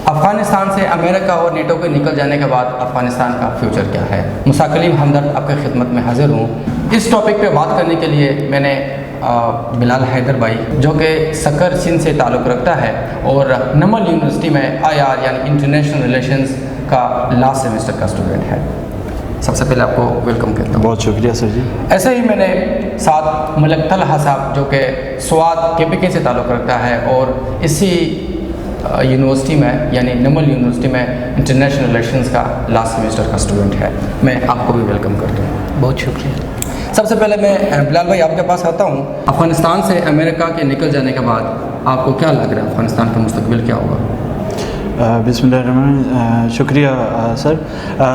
افغانستان سے امریکہ اور نیٹو کے نکل جانے کے بعد افغانستان کا فیوچر کیا ہے؟ مساکلیم ہمدرد آپ کی خدمت میں حاضر ہوں۔ اس ٹاپک پہ بات کرنے کے لیے میں نے بلال حیدر بھائی جو کہ سکر سندھ سے تعلق رکھتا ہے اور نمل یونیورسٹی میں IR یعنی انٹرنیشنل ریلیشنز کا لاسٹ سیمسٹر کا اسٹوڈنٹ ہے، سب سے پہلے آپ کو ویلکم کہتا ہوں۔ بہت شکریہ سر جی۔ ایسے ہی میں نے ساتھ ملک طلحہ صاحب جو کہ سوات KPK سے تعلق رکھتا ہے اور اسی یونیورسٹی میں یعنی نمل یونیورسٹی میں انٹرنیشنل ریلیشنز کا لاسٹ سیمسٹر کا اسٹوڈنٹ ہے، میں آپ کو بھی ویلکم کرتا ہوں۔ بہت شکریہ۔ سب سے پہلے میں بلال بھائی آپ کے پاس آتا ہوں۔ افغانستان سے امریکہ کے نکل جانے کے بعد آپ کو کیا لگ رہا ہے افغانستان کا مستقبل کیا ہوگا؟ بسم اللہ الرحمن الرحیم، شکریہ سر۔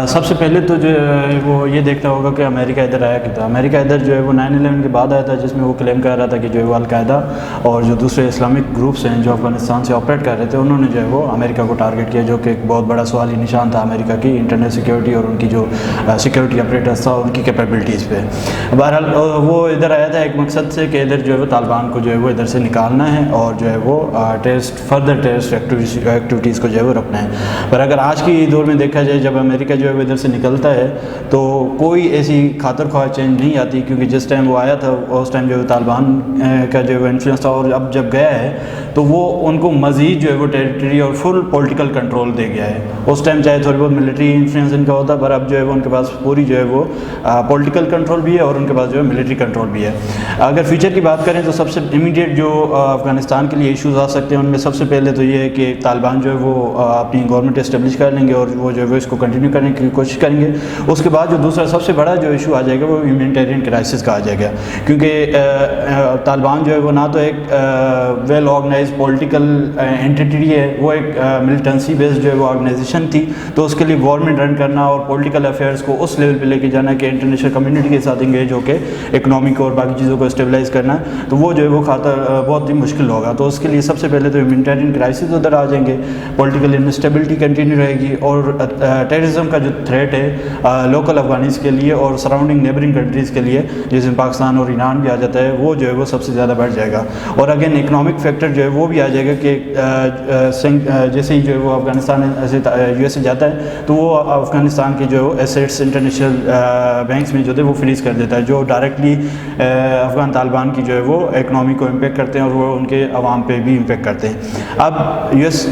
سب سے پہلے تو جو ہے وہ یہ دیکھنا ہوگا کہ امریکہ ادھر آیا کیا تھا۔ امریکہ ادھر جو ہے وہ 9/11 کے بعد آیا تھا، جس میں وہ کلیم کر رہا تھا کہ جو ہے وہ القاعدہ اور جو دوسرے اسلامک گروپس ہیں جو افغانستان سے آپریٹ کر رہے تھے انہوں نے جو ہے وہ امریکہ کو ٹارگٹ کیا، جو کہ ایک بہت بڑا سوالی نشان تھا امریکہ کی انٹرنل سیکیورٹی اور ان کی جو سیکیورٹی آپریٹرس تھا ان کی کیپیبلٹیز پہ۔ بہرحال وہ ادھر آیا تھا ایک مقصد سے کہ ادھر جو ہے وہ طالبان کو جو ہے وہ ادھر سے نکالنا ہے اور جو ہے وہ فردر ٹیررسٹ ایکٹیویٹیز کو جو ہے وہ رکھنا ہے۔ پر اگر آج کی دور میں دیکھا جائے جب امریکہ جو ہے وہ ادھر سے نکلتا ہے تو کوئی ایسی خاطر خواہ چینج نہیں آتی، کیونکہ جس ٹائم وہ آیا تھا اس ٹائم جو ہے طالبان کا جو ہے انفلوئنس تھا، اور اب جب گیا ہے تو وہ ان کو مزید جو ہے وہ ٹیریٹری اور فل پولیٹیکل کنٹرول دے گیا ہے۔ اس ٹائم چاہے تھوڑی بہت ملٹری انفلوئنس ان کا ہوتا، پر اب جو ہے وہ ان کے پاس پوری جو ہے وہ پولیٹیکل کنٹرول بھی ہے اور ان کے پاس جو ہے ملٹری کنٹرول بھی ہے۔ اگر فیوچر کی بات کریں تو سب سے امیڈیٹ جو افغانستان کے لیے ایشوز آ سکتے ہیں ان میں سب سے پہلے تو یہ ہے کہ طالبان جو ہے وہ اپنی گورنمنٹ اسٹیبلش کر لیں گے اور وہ جو ہے وہ اس کو کنٹینیو کرنے کی کوشش کریں گے۔ اس کے بعد جو دوسرا سب سے بڑا جو ایشو آ جائے گا وہ ہیومینیٹیرین کرائسس کا آ جائے گا، کیونکہ طالبان جو ہے وہ نہ تو ایک ویل آرگنائز پولیٹیکل اینٹیٹی ہے، وہ ایک ملیٹنسی بیسڈ جو ہے وہ آرگنائزیشن تھی، تو اس کے لیے گورنمنٹ رن کرنا اور پولیٹیکل افیئرس کو اس لیول پہ لے کے جانا کہ انٹرنیشنل کمیونٹی کے ساتھ انگیج ہو کے اکنامک اور باقی چیزوں کو اسٹیبلائز کرنا، تو وہ جو ہے وہ خاطر بہت ہی مشکل ہوگا۔ تو اس کے لیے سب سے پہلے تو ہیومینیٹیرین کرائسس ادھر آ جائیں گے، پولیٹیکل انسٹیبلٹی کنٹینیو رہے گی، اور ٹیررزم کا جو تھریٹ ہے لوکل افغانیز کے لیے اور سراؤنڈنگ نیبرنگ کنٹریز کے لیے جس میں پاکستان اور ایران بھی آ جاتا ہے، وہ جو ہے وہ سب سے زیادہ بڑھ جائے گا۔ اور اگین اکنامک فیکٹر جو ہے وہ بھی آ جائے گا کہ جیسے ہی جو ہے وہ افغانستان US سے جاتا ہے تو وہ افغانستان کے جو ایسیٹس انٹرنیشنل بینکس میں جو تھے وہ فریز کر دیتا ہے، جو ڈائریکٹلی افغان طالبان کی جو ہے وہ اکنامی کو امپیکٹ کرتے ہیں اور وہ ان کے عوام پہ بھی امپیکٹ کرتے ہیں۔ اب US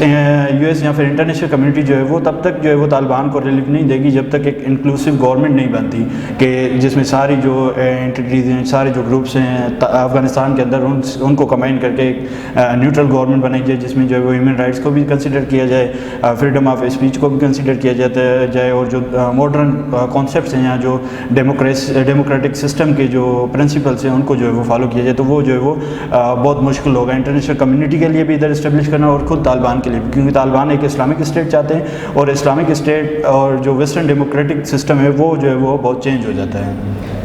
یا پھر انٹرنیشنل کمیونٹی جو ہے وہ تب تک جو ہے وہ طالبان کو ریلیف نہیں دے گی جب تک ایک انکلوسیو گورنمنٹ نہیں بنتی کہ جس میں ساری جو اینٹیٹیز ہیں، سارے جو گروپس ہیں افغانستان کے اندر ان کو کمبائن کر کے ایک نیوٹرل گورنمنٹ بنائی جائے، جس میں جو ہے وہ ہیومن رائٹس کو بھی کنسیڈر کیا جائے، فریڈم آف اسپیچ کو بھی کنسیڈر کیا جائے، اور جو ماڈرن کانسیپٹس ہیں یا جو ڈیموکریٹک سسٹم کے جو پرنسپلس ہیں ان کو جو ہے وہ فالو کیا جائے، تو وہ جو ہے وہ بہت مشکل ہوگا انٹرنیشنل کمیونٹی کے لیے بھی ادھر اسٹیبلش کرنا اور خود طالبان کے لیے بھی، کیونکہ طالبان ایک اسلامک اسٹیٹ چاہتے ہیں اور اسلامک اسٹیٹ اور جو ویسٹرن ڈیموکریٹک سسٹم ہے وہ جو ہے وہ بہت چینج ہو جاتا ہے۔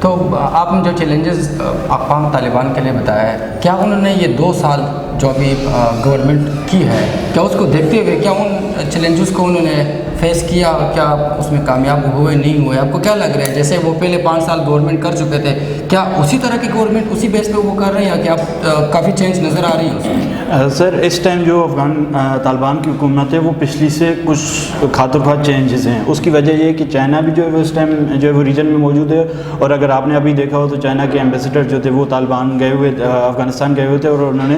تو آپ نے جو چیلنجز افغان طالبان کے لیے بتایا ہے، کیا انہوں نے یہ 2 سال جو ابھی گورنمنٹ کی ہے، کیا اس کو دیکھتے ہوئے کیا ان چیلنجز کو انہوں نے فیس کیا، کیا اس میں کامیاب ہوئے نہیں ہوئے؟ آپ کو کیا لگ رہا ہے جیسے وہ پہلے 5 سال گورنمنٹ کر چکے تھے، کیا اسی طرح کی گورنمنٹ اسی بیس پہ وہ کر رہے ہیں یا کیا کافی چینج نظر آ رہی ہے اس میں؟ سر اس ٹائم جو افغان طالبان کی حکومت ہے وہ پچھلی سے کچھ خاطر خواہ چینجز ہیں۔ اس کی وجہ یہ ہے کہ چائنا بھی جو ہے وہ اس ٹائم جو ہے وہ ریجن میں موجود ہے، اور اگر آپ نے ابھی دیکھا ہو تو چائنا کے ایمبیسڈر جو تھے وہ طالبان گئے ہوئے افغانستان گئے ہوئے تھے اور انہوں نے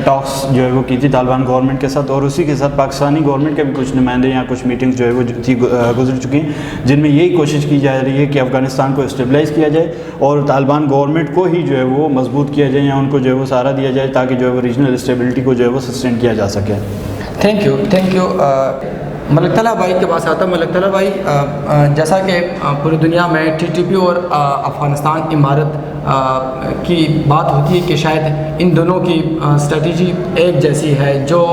ٹاکس جو ہے وہ کی تھی طالبان گورنمنٹ کے ساتھ، اور اسی کے ساتھ پاکستانی گورنمنٹ کے بھی کچھ نمائندے یا کچھ میٹنگز جو ہے وہ تھی گزر چکی ہیں، جن میں یہی کوشش کی جا رہی ہے کہ افغانستان کو اسٹیبلائز کیا جائے اور طالبان گورنمنٹ کو ہی جو ہے وہ مضبوط کیا جائے یا ان کو جو ہے وہ سہارا دیا جائے تاکہ جو ہے وہ ریجنل اسٹیبلٹی کو جو ہے وہ سسٹین کیا جا سکے۔ Thank you. ملک طلحہ بھائی کے پاس آتا ہوں۔ ملک طلحہ بھائی، جیسا کہ پوری دنیا میں TTP اور افغانستان امارت کی بات ہوتی ہے کہ شاید ان دونوں کی اسٹریٹجی ایک جیسی ہے، جو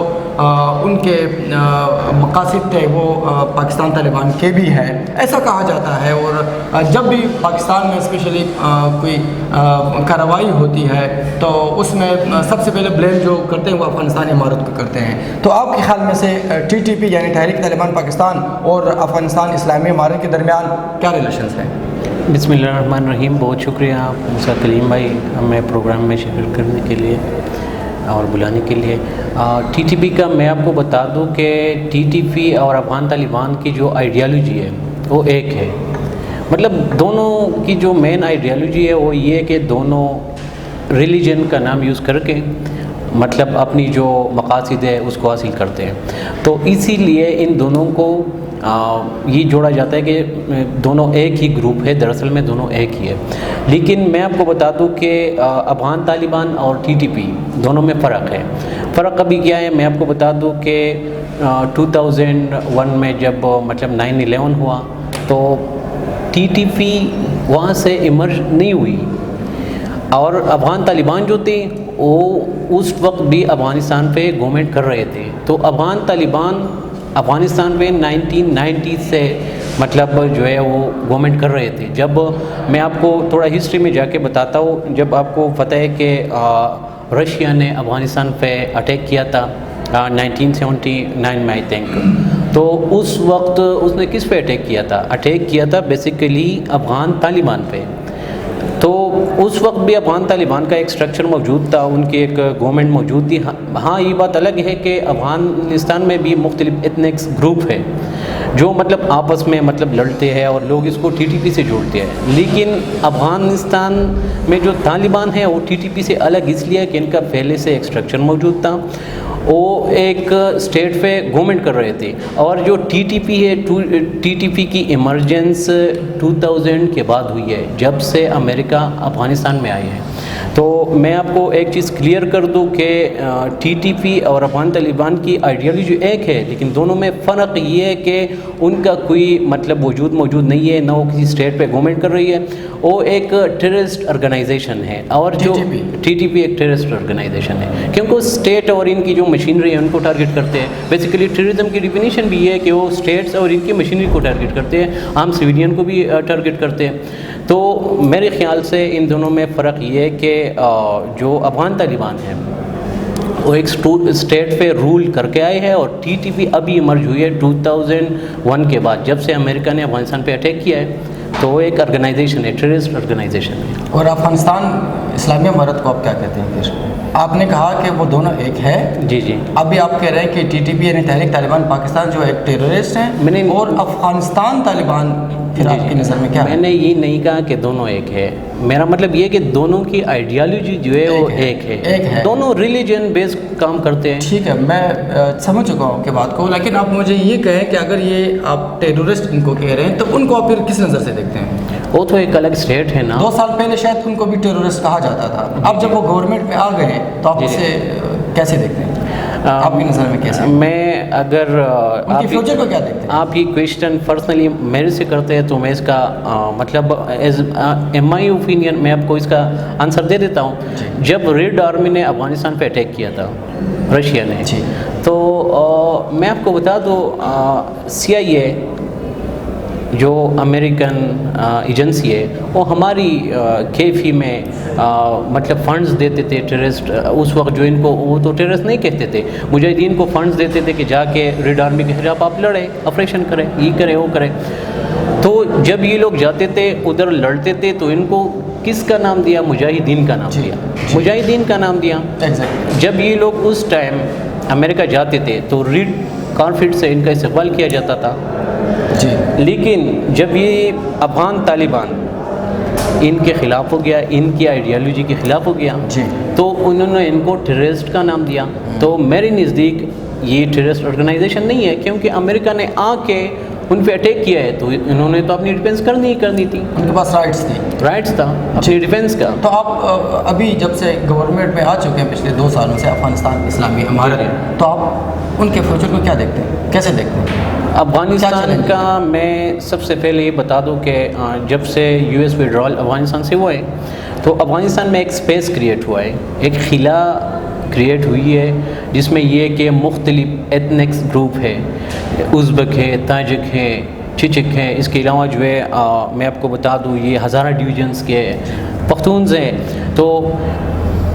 ان کے مقاصد تھے وہ پاکستان طالبان کے بھی ہے، ایسا کہا جاتا ہے، اور جب بھی پاکستان میں اسپیشلی کوئی کارروائی ہوتی ہے تو اس میں سب سے پہلے بلیم جو کرتے ہیں وہ افغانستان امارت کو کرتے ہیں۔ تو آپ کے خیال میں سے TTP یعنی تحریک طالبان پاکستان اور افغانستان اسلامی امارت کے درمیان کیا ریلیشنز ہیں؟ بسم اللہ الرحمن الرحیم، بہت شکریہ آپ مساکلیم بھائی ہمیں پروگرام میں شرکت کرنے کے لیے۔ اور بلانے کے لیے. ٹی ٹی پی کا میں آپ کو بتا دوں کہ ٹی ٹی پی اور افغان طالبان کی جو آئیڈیالوجی ہے وہ ایک ہے. مطلب دونوں کی جو مین آئیڈیالوجی ہے وہ یہ ہے کہ دونوں ریلیجن کا نام یوز کر کے مطلب اپنی جو مقاصد ہے اس کو حاصل کرتے ہیں. تو اسی لیے ان دونوں کو یہ جوڑا جاتا ہے کہ دونوں ایک ہی گروپ ہے. دراصل میں دونوں ایک ہی ہے. لیکن میں آپ کو بتا دوں کہ افغان طالبان اور ٹی ٹی پی دونوں میں فرق ہے. فرق ابھی کیا ہے میں آپ کو بتا دوں کہ 2001 میں جب مطلب 9/11 ہوا تو ٹی ٹی پی وہاں سے ایمرج نہیں ہوئی اور افغان طالبان جو تھے وہ اس وقت بھی افغانستان پہ گورنمنٹ کر رہے تھے. تو افغان طالبان افغانستان میں 1990 سے مطلب جو ہے وہ گورنمنٹ کر رہے تھے. جب میں آپ کو تھوڑا ہسٹری میں جا کے بتاتا ہوں, جب آپ کو پتہ ہے کہ رشیا نے افغانستان پہ اٹیک کیا تھا 1979 میں آئی تھنک, تو اس وقت اس نے کس پہ اٹیک کیا تھا؟ اٹیک کیا تھا بیسیکلی افغان طالبان پہ. تو اس وقت بھی افغان طالبان کا ایک سٹرکچر موجود تھا, ان کی ایک گورنمنٹ موجود تھی. ہاں یہ بات الگ ہے کہ افغانستان میں بھی مختلف ایتھنکس گروپ ہے جو مطلب آپس میں مطلب لڑتے ہیں اور لوگ اس کو ٹی ٹی پی سے جوڑتے ہیں. لیکن افغانستان میں جو طالبان ہیں وہ ٹی ٹی پی سے الگ اس لیے کہ ان کا پہلے سے ایک سٹرکچر موجود تھا, وہ ایک اسٹیٹ پہ گورنمنٹ کر رہے تھے. اور جو ٹی ٹی پی ہے, ٹی ٹی پی کی ایمرجنس 2000 کے بعد ہوئی ہے جب سے امریکہ افغانستان میں آئے ہیں. تو میں آپ کو ایک چیز کلیئر کر دوں کہ ٹی ٹی پی اور افغان طالبان کی آئیڈیالوجی ایک ہے, لیکن دونوں میں فرق یہ ہے کہ ان کا کوئی مطلب وجود موجود نہیں ہے, نہ وہ کسی اسٹیٹ پہ گورنمنٹ کر رہی ہے. وہ ایک ٹیررسٹ آرگنائزیشن ہے. اور جو ٹی ٹی پی ایک ٹیررسٹ آرگنائزیشن ہے کیونکہ اسٹیٹ اور ان کی جو مشینری ہے ان کو ٹارگٹ کرتے ہیں. بیسیکلی ٹیررزم کی ڈیفینیشن بھی یہ ہے کہ وہ اسٹیٹس اور ان کی مشینری کو ٹارگٹ کرتے ہیں, عام سویلین کو بھی ٹارگٹ کرتے ہیں. تو میرے خیال سے ان دونوں میں فرق یہ ہے کہ جو افغان طالبان ہیں وہ ایک اسٹیٹ پہ رول کر کے آئے ہیں, اور ٹی ٹی پی ابھی ایمرج ہوئی ہے 2001 کے بعد جب سے امریکہ نے افغانستان پہ اٹیک کیا ہے. تو وہ ایک آرگنائزیشن ہے, ٹیررسٹ آرگنائزیشن ہے. اور افغانستان اسلامی امارت کو آپ کیا کہتے ہیں؟ پھر آپ نے کہا کہ وہ دونوں ایک ہے. جی جی. ابھی آپ کہہ رہے ہیں کہ ٹی ٹی پی یعنی تحریک طالبان پاکستان جو ایک ٹیررسٹ ہیں, اور افغانستان طالبان پھر آپ کی نظر میں کیا؟ میں نے یہ نہیں کہا کہ دونوں ایک ہے, میرا مطلب یہ کہ دونوں کی آئیڈیالوجی جو ہے وہ ایک ہے. دونوں ریلیجن بیس کام کرتے ہیں. ٹھیک ہے, میں سمجھ چکا ہوں کہ بات کو, لیکن آپ مجھے یہ کہیں کہ اگر یہ آپ ٹیررسٹ ان کو کہہ رہے ہیں تو ان کو آپ پھر کس نظر سے دیکھتے ہیں؟ وہ تو ایک الگ اسٹیٹ ہے نا. 2 سال پہلے شاید ان کو بھی ٹیررسٹ کہا جاتا تھا. اب جب وہ گورنمنٹ میں آ گئے تو آپ اسے کیسے دیکھتے ہیں؟ آپ کی نظر میں کیسے؟ میں اگر ان کی فیوچر کو کیا دیکھتے ہیں؟ آپ یہ کویشچن پرسنلی میرے سے کرتے ہیں تو میں اس کا مطلب ایز مائی اوپینین میں آپ کو اس کا آنسر دے دیتا ہوں. جب ریڈ آرمی نے افغانستان پہ اٹیک کیا تھا رشیا نے, تو میں آپ کو بتا دوں سی آئی اے جو امریکن ایجنسی ہے وہ ہماری کیفی میں مطلب فنڈز دیتے تھے ٹیررسٹ. اس وقت جو ان کو وہ تو ٹیررسٹ نہیں کہتے تھے, مجاہدین کو فنڈز دیتے تھے کہ جا کے ریڈ آرمی کے خلاف آپ لڑیں, آپریشن کریں, یہ کریں وہ کریں. تو جب یہ لوگ جاتے تھے ادھر لڑتے تھے تو ان کو کس کا نام دیا؟ مجاہدین کا نام دیا. مجاہدین کا نام دیا. جب یہ لوگ اس ٹائم امریکہ جاتے تھے تو ریڈ کارپیٹ سے ان کا استقبال کیا جاتا تھا. لیکن جب یہ افغان طالبان ان کے خلاف ہو گیا, ان کی آئیڈیالوجی کے خلاف ہو گیا, تو انہوں نے ان کو ٹیررسٹ کا نام دیا. تو میرے نزدیک یہ ٹیررسٹ آرگنائزیشن نہیں ہے, کیونکہ امریکہ نے آ کے ان پہ اٹیک کیا ہے تو انہوں نے تو اپنی ڈیفینس کرنی تھی. ان کے پاس رائٹس تھا اپنی ڈیفینس کا. تو آپ ابھی جب سے گورنمنٹ میں آ چکے ہیں پچھلے 2 سالوں سے افغانستان اسلامی امارت, تو آپ ان کے فیوچر کو کیا دیکھتے ہیں, کیسے دیکھتے ہیں؟ افغانستان کا میں سب سے پہلے یہ بتا دوں کہ جب سے یو ایس وڈرال افغانستان سے ہوا ہے تو افغانستان میں ایک اسپیس کریٹ ہوا ہے, ایک خلا کریٹ ہوئی ہے جس میں یہ کہ مختلف ایتھنکس گروپ ہے, ازبک ہے, تاجک ہے, چچک ہے. اس کے علاوہ جو ہے میں آپ کو بتا دوں یہ ہزارہ ڈویژنس کے پختونز ہیں. تو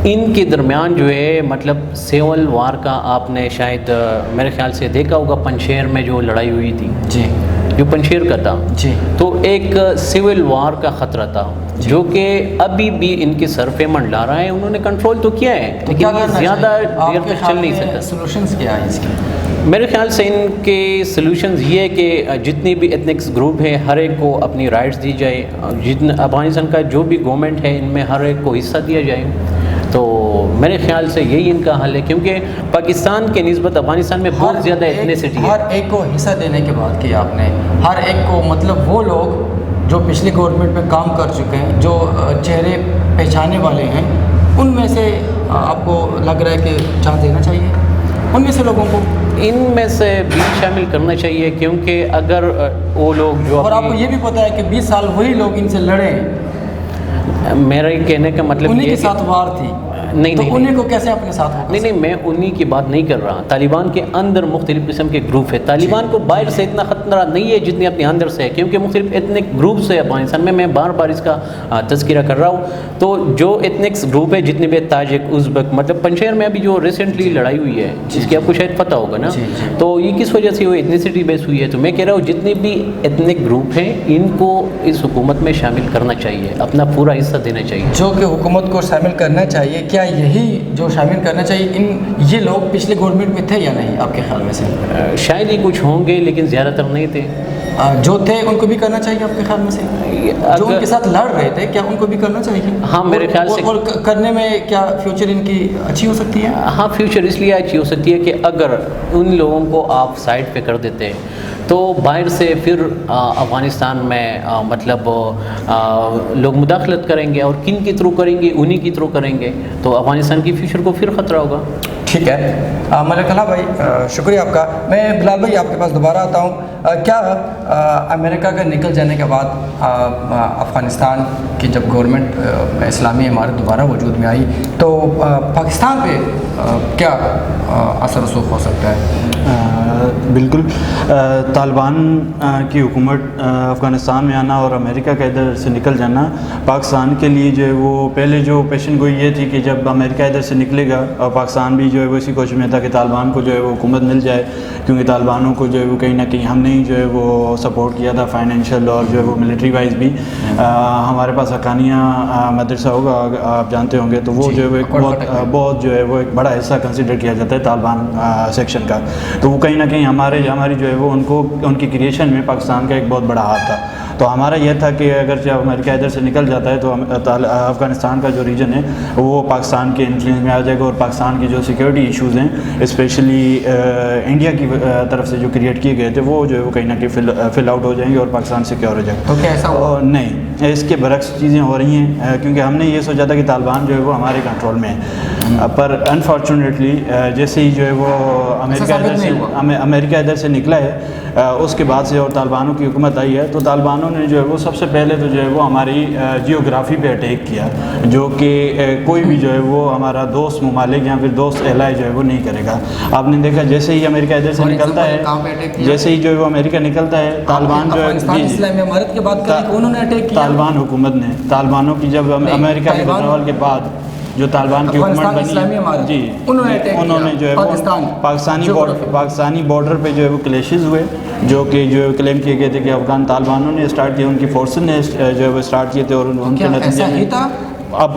ان کے درمیان جو ہے مطلب سیول وار کا آپ نے شاید میرے خیال سے دیکھا ہوگا, پنشیر میں جو لڑائی ہوئی تھی. جو پنشیر کا تھا جی تو ایک سول وار کا خطرہ تھا جو کہ ابھی بھی ان کے سر پہ منڈلا رہا ہے. انہوں نے کنٹرول تو کیا ہے لیکن یہ زیادہ دیر تک چل نہیں سکتا. سولوشنز کیا ہے اس کے؟ میرے خیال سے ان کے سلوشنز یہ ہے کہ جتنی بھی ایتھنکس گروپ ہیں ہر ایک کو اپنی رائٹس دی جائے. جتنا افغانستان کا جو بھی گورنمنٹ ہے ان میں ہر ایک کو حصہ دیا جائے. تو میرے خیال سے یہی ان کا حل ہے کیونکہ پاکستان کے نسبت افغانستان میں بہت زیادہ ایتھنیسٹی ہے. ہر ایک کو حصہ دینے کی بات کی آپ نے. ہر ایک کو مطلب وہ لوگ جو پچھلی گورنمنٹ میں کام کر چکے ہیں, جو چہرے پہچانے والے ہیں, ان میں سے آپ کو لگ رہا ہے کہ چانس دینا چاہیے ان میں سے لوگوں کو؟ ان میں سے بھی شامل کرنا چاہیے کیونکہ اگر وہ لوگ جو اور آپ کو یہ بھی پتہ ہے کہ 20 سال وہی لوگ ان سے لڑے, میرے کہنے کا مطلب انہیں یہ کے ساتھ وار تھی, نہیں تو نہیں انہیں کو کیسے اپنے ساتھ ہوگا؟ نہیں میں انہی کی بات نہیں کر رہا. طالبان کے اندر مختلف قسم کے گروپ ہے. طالبان کو باہر سے اتنا خطرہ نہیں ہے جتنی اپنے اندر سے ہے کیونکہ مختلف ایتھنک گروپس ہے افغانستان میں بار بار اس کا تذکرہ کر رہا ہوں. تو جو ایتھنکس گروپ ہے جتنے بھی تاجک, ازبک, مطلب پنشیر میں ابھی جو ریسنٹلی لڑائی ہوئی ہے جس کی آپ کو شاید پتہ ہوگا نا, تو یہ کس وجہ سے وہ ایتھنیسٹی بیس ہوئی ہے. تو میں کہہ رہا ہوں جتنے بھی ایتھنک گروپ ہیں ان کو اس حکومت میں شامل کرنا چاہیے, اپنا پورا حصہ دینا چاہیے. جو کہ حکومت کو شامل کرنا چاہیے, کیا یہی جو شامل کرنا چاہیے یہ لوگ پچھلے گورنمنٹ میں تھے یا نہیں آپ کے خیال میں سے؟ شاید ہی کچھ ہوں گے لیکن زیادہ تر نہیں تھے. جو تھے ان کو بھی کرنا چاہیے آپ کے خیال میں سے؟ جو ان کے ساتھ لڑ رہے تھے کیا ان کو بھی کرنا چاہیے؟ ہاں میرے خیال سے. اور کرنے میں کیا فیوچر ان کی اچھی ہو سکتی ہے؟ ہاں فیوچر اس لیے اچھی ہو سکتی ہے کہ اگر ان لوگوں کو آپ سائڈ پہ کر دیتے تو باہر سے پھر افغانستان میں مطلب لوگ مداخلت کریں گے, اور کن کے تھرو کریں گے, انہی کے تھرو کریں گے, تو افغانستان کی فیوچر کو پھر خطرہ ہوگا. ٹھیک ہے ملک اللہ بھائی, شکریہ آپ کا. میں بلال بھائی آپ کے پاس دوبارہ آتا ہوں. کیا امریکہ کے نکل جانے کے بعد افغانستان کی جب گورنمنٹ اسلامی عمارت دوبارہ وجود میں آئی تو پاکستان پہ کیا اثر رسوخ ہو سکتا ہے؟ بالکل, طالبان کی حکومت افغانستان میں آنا اور امریکہ کا ادھر سے نکل جانا پاکستان کے لیے جو ہے وہ پہلے جو پیشن گوئی یہ تھی کہ جب امریکہ ادھر سے نکلے گا اور پاکستان بھی جو ہے وہ اسی کوشش میں تھا کہ طالبان کو جو ہے وہ حکومت مل جائے, کیونکہ طالبانوں کو جو ہے وہ کہیں نہ کہیں ہم نے ہی جو ہے وہ سپورٹ کیا تھا فائنینشیل اور جو ہے وہ ملٹری وائز بھی. ہمارے پاس حقانیہ مدرسہ ہوگا آپ جانتے ہوں گے, تو وہ جو ہے وہ ایک بہت جو ہے وہ ایک بڑا حصہ کنسیڈر کیا جاتا ہے طالبان سیکشن کا. تو وہ کہیں نہ کہیں ہماری جو ہے وہ ان کی کریشن میں پاکستان کا ایک بہت بڑا ہاتھ تھا. تو ہمارا یہ تھا کہ اگر جب امریکہ ادھر سے نکل جاتا ہے تو افغانستان کا جو ریجن ہے وہ پاکستان کے انفلوئنس میں آ جائے گا, اور پاکستان کی جو سیکیورٹی ایشوز ہیں اسپیشلی انڈیا کی طرف سے جو کریٹ کیے گئے تھے وہ جو ہے وہ کہیں نہ کہیں فل آؤٹ ہو جائیں گے اور پاکستان سیکیور ہو جائے گا. تو کیا ایسا ہوا؟ نہیں, اس کے برعکس چیزیں ہو رہی ہیں, کیونکہ ہم نے یہ سوچا تھا کہ طالبان جو ہے وہ ہمارے کنٹرول میں ہے, پر انفارچونیٹلی جیسے ہی جو ہے وہ امریکہ ادھر سے نکلا ہے اس کے بعد سے اور طالبانوں کی حکومت آئی ہے, تو طالبانوں نے جو ہے وہ سب سے پہلے تو جو ہے وہ ہماری جیوگرافی پہ اٹیک کیا, جو کہ کوئی بھی جو ہے وہ ہمارا دوست ممالک یا پھر دوست اہلائے جو ہے وہ نہیں کرے گا. آپ نے دیکھا جیسے ہی امریکہ ادھر سے نکلتا ہے, جیسے ہی جو ہے وہ امریکہ نکلتا ہے, طالبان جو ہے طالبان حکومت نے طالبانوں کی جب امریکہ کے بناول کے بعد جو طالبان کی حکومت بنی جی انہوں نے جو ہے وہ پاکستانی بارڈر پہ جو ہے وہ کلیشز ہوئے, جو کہ جو کلیم کیے گئے تھے کہ افغان طالبانوں نے اسٹارٹ کیا, ان کی فورسز نے جو ہے وہ اسٹارٹ کیے تھے, اور ان کے نتیجے میں اب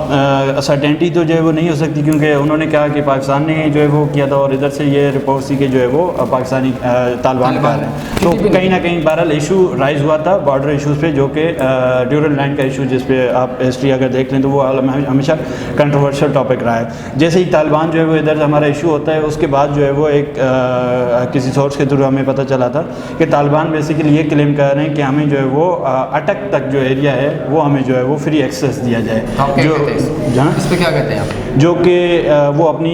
سرٹینٹی تو جو ہے وہ نہیں ہو سکتی, کیونکہ انہوں نے کہا کہ پاکستان نے جو ہے وہ کیا تھا, اور ادھر سے یہ رپورٹ سی کہ جو ہے وہ پاکستانی طالبان کا ہے. تو کہیں نہ کہیں بہرحال ایشو رائز ہوا تھا بارڈر ایشوز پہ, جو کہ ڈیورل لائن کا ایشو جس پہ آپ ہسٹری اگر دیکھ لیں تو وہ ہمیشہ کنٹروورشل ٹاپک رہا ہے. جیسے ہی طالبان جو ہے وہ ادھر ہمارا ایشو ہوتا ہے, اس کے بعد جو ہے وہ ایک کسی سورس کے تھرو ہمیں پتہ چلا تھا کہ طالبان بیسیکلی یہ کلیم کر رہے ہیں کہ ہمیں جو ہے وہ اٹک تک جو ایریا ہے وہ ہمیں جو ہے وہ فری ایکسیس دیا جائے, اس پہ کیا کہتے ہیں آپ؟ جو کہ وہ اپنی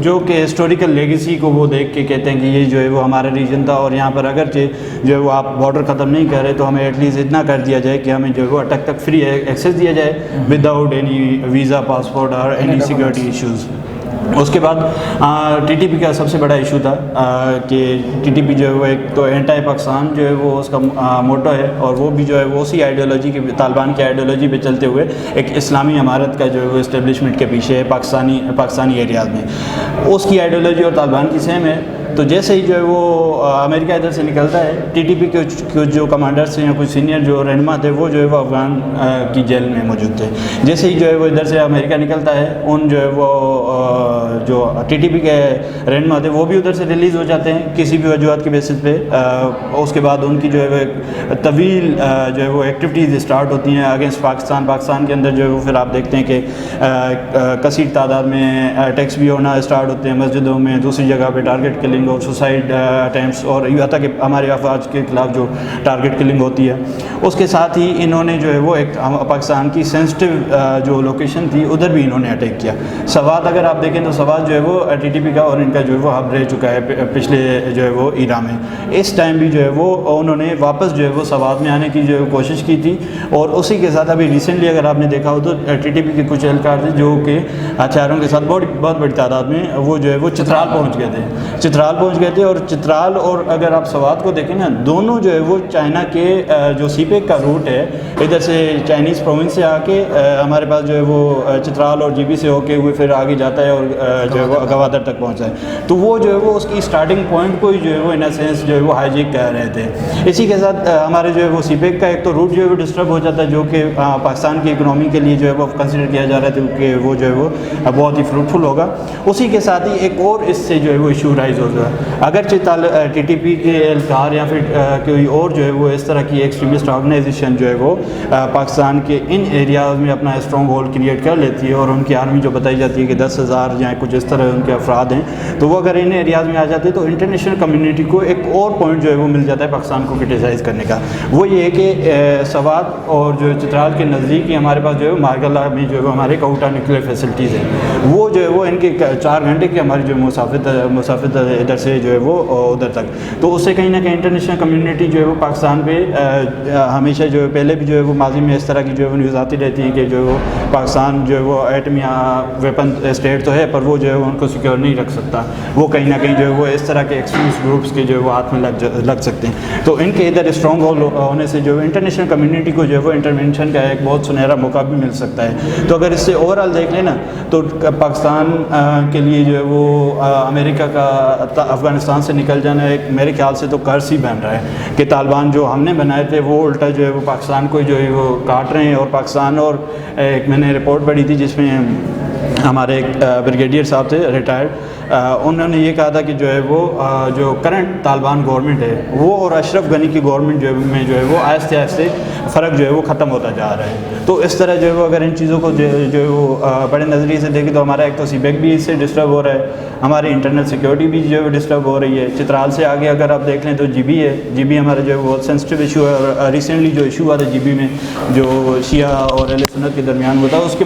جو کہ ہسٹوریکل لیگیسی کو وہ دیکھ کے کہتے ہیں کہ یہ جو ہے وہ ہمارا ریجن تھا, اور یہاں پر اگرچہ جو ہے وہ آپ بارڈر ختم نہیں کر رہے تو ہمیں ایٹ لیسٹ اتنا کر دیا جائے کہ ہمیں جو ہے وہ اٹک تک فری ایکسیس دیا جائے وداؤٹ اینی ویزا, پاسپورٹ اور اینی سیکورٹی ایشوز. اس کے بعد ٹی ٹی پی کا سب سے بڑا ایشو تھا کہ ٹی ٹی پی جو ہے وہ ایک تو اینٹائی پاکستان جو ہے وہ اس کا موٹو ہے, اور وہ بھی جو ہے وہ اسی آئیڈیالوجی کی طالبان کی آئیڈیالوجی پہ چلتے ہوئے ایک اسلامی عمارت کا جو ہے وہ اسٹیبلشمنٹ کے پیچھے ہے پاکستانی ایریاز میں. اس کی آئیڈیالوجی اور طالبان کی سیم ہے, تو جیسے ہی جو ہے وہ امریکہ ادھر سے نکلتا ہے، ٹی ٹی پی کے کچھ جو کمانڈرز تھے یا کچھ سینئر جو رہنما تھے وہ جو ہے وہ افغان کی جیل میں موجود تھے. جیسے ہی جو ہے وہ ادھر سے امریکہ نکلتا ہے، ان جو ہے وہ جو ٹی ٹی پی کے رہنما تھے وہ بھی ادھر سے ریلیز ہو جاتے ہیں کسی بھی وجوہات کی بیسس پہ. اس کے بعد ان کی جو ہے طویل جو ہے وہ ایکٹیویٹیز اسٹارٹ ہوتی ہیں اگینسٹ پاکستان کے اندر جو ہے وہ پھر آپ دیکھتے ہیں کہ کثیر تعداد میں اٹیکس بھی ہونا اسٹارٹ ہوتے ہیں مسجدوں میں، دوسری جگہ پہ ٹارگٹ کلنگ اور سوسائڈ اٹیمپٹس، اور یہاں تک کہ ہمارے افواج کے خلاف جو ٹارگٹ کلنگ ہوتی ہے. اس کے ساتھ ہی انہوں نے جو ہے وہ ایک پاکستان کی سینسٹیو جو لوکیشن تھی ادھر بھی انہوں نے اٹیک کیا. سوات اگر آپ دیکھیں تو سوات جو ہے وہ ٹی ٹی پی کا اور ان کا جو ہے وہ ہب رہ چکا ہے پچھلے جو ہے وہ ایرا میں. اس ٹائم بھی جو ہے وہ انہوں نے واپس جو ہے وہ سوات میں آنے کی جو ہے کوشش کی تھی. اور اسی کے ساتھ ابھی ریسنٹلی اگر آپ نے دیکھا ہو تو ٹی ٹی پی کے کچھ اہلکار تھے جو کہ ہتھیاروں کے ساتھ بہت بڑی تعداد میں وہ جو ہے وہ چترال پہنچ گئے تھے. اور چترال اور اگر آپ سوات کو دیکھیں نا، دونوں جو ہے وہ چائنا کے جو سی پیک کا روٹ ہے، ادھر سے چائنیز پروونس سے آ کے ہمارے پاس جو ہے وہ چترال اور جی بی سے ہو کے ہوئے پھر آگے جاتا ہے اور جو ہے وہ گوادر تک پہنچا ہے. تو وہ جو ہے وہ اس کی اسٹارٹنگ پوائنٹ کو ہی جو ہے وہ ان اے سینس جو ہے وہ ہائی جیک کہہ رہے تھے. اسی کے ساتھ ہمارے جو ہے وہ سی پیک کا ایک تو روٹ جو ہے وہ ڈسٹرب ہو جاتا ہے، جو کہ پاکستان کی اکنامی کے لیے جو ہے وہ کنسیڈر کیا جا رہا ہے کہ وہ جو ہے وہ بہت ہی فروٹفل ہوگا. اسی کے ساتھ ہی ایک اور اس سے جو ہے وہ ایشو رائز ہو رہا ہے. اگرچہ ٹی ٹی پی کے اہلکار یا پھر کوئی اور جو ہے وہ اس طرح کی ایکسٹریمسٹ آرگنائزیشن جو ہے وہ پاکستان کے ان ایریاز میں اپنا اسٹرانگ ہولڈ کریٹ کر لیتی ہے، اور ان کی آرمی جو بتائی جاتی ہے کہ 10,000 یا کچھ اس طرح ان کے افراد ہیں، تو وہ اگر ان ایریاز میں آ جاتے تو انٹرنیشنل کمیونٹی کو ایک اور پوائنٹ جو ہے وہ مل جاتا ہے پاکستان کو کرٹیسائز کرنے کا. وہ یہ ہے کہ سوات اور جو چترال کے نزدیک ہی ہمارے پاس جو ہے مارگلہ میں جو ہے وہ ہمارے کوٹا نیوکلیئر فیسلٹیز ہیں. وہ جو ہے وہ ان کے 4 گھنٹے کی ہماری جو مسافت ادھر سے جو ہے وہ ادھر تک. تو اس سے کہیں نہ کہیں انٹرنیشنل کمیونٹی جو ہے وہ پاکستان پہ ہمیشہ جو ہے پہلے بھی جو ہے وہ ماضی میں اس طرح کی جو ہے وہ نیوز آتی رہتی ہے کہ جو ہے وہ پاکستان جو ہے وہ ایٹمی ویپن اسٹیٹ تو ہے پر وہ جو ہے ان کو سیکیور نہیں رکھ سکتا. وہ کہیں نہ کہیں جو ہے وہ اس طرح کے ایکسٹریمسٹ گروپس کے جو ہے وہ ہاتھ میں لگ سکتے ہیں. تو ان کے ادھر اسٹرانگ ہولڈ ہونے سے جو ہے انٹرنیشنل کمیونٹی کو جو ہے وہ انٹرونشن کا ایک بہت سنہرا موقع بھی مل سکتا ہے. تو اگر اس سے اوور آل دیکھ لیں نا تو پاکستان کے لیے جو ہے وہ امریکہ کا افغانستان سے نکل جانا ایک میرے خیال سے تو قرض ہی بن رہا ہے کہ طالبان جو ہم نے بنائے تھے وہ الٹا جو ہے وہ پاکستان کو جو ہے وہ کاٹ رہے ہیں. اور پاکستان اور ایک میں نے رپورٹ پڑھی تھی جس میں ہمارے ایک بریگیڈیئر صاحب تھے ریٹائرڈ، انہوں نے یہ کہا تھا کہ جو ہے وہ جو کرنٹ طالبان گورنمنٹ ہے وہ اور اشرف غنی کی گورنمنٹ جو ہے وہ آہستہ آہستہ فرق جو ہے وہ ختم ہوتا جا رہا ہے. تو اس طرح جو ہے وہ اگر ان چیزوں کو جو ہے وہ بڑے نظریے سے دیکھیں تو ہمارا ایک تو سی بیک بھی اس سے ڈسٹرب ہو رہا ہے، ہماری انٹرنل سیکورٹی بھی جو ہے وہ ڈسٹرب ہو رہی ہے. چترال سے آگے اگر آپ دیکھ لیں تو جی بی ہے، جی بی ہمارا جو ہے وہ سینسٹیو ایشو ہے. اور ریسنٹلی جو ایشو ہوا تھا جی بی میں جو شیعہ اور اہل سنت کے درمیان ہوا تھا اس کے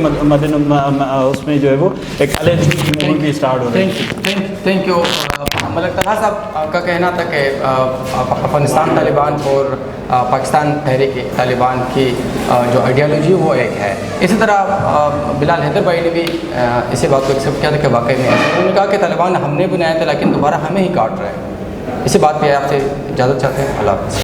اس میں جو ہے وہ ایک الگ بھی اسٹارٹ ہو رہی ہے. Thank you. ملک طلحہ صاحب کا کہنا تھا کہ افغانستان طالبان اور پاکستان تحریک طالبان کی جو آئیڈیالوجی وہ ایک ہے. اسی طرح بلال حیدر بھائی نے بھی اسی بات کو ایکسیپٹ کیا تھا کہ واقعی میں انہوں نے کہا کہ طالبان ہم نے بنایا تھا لیکن دوبارہ ہمیں ہی کاٹ رہے ہیں. اسی بات پہ آپ سے اجازت چاہتے ہیں. اللہ حافظ.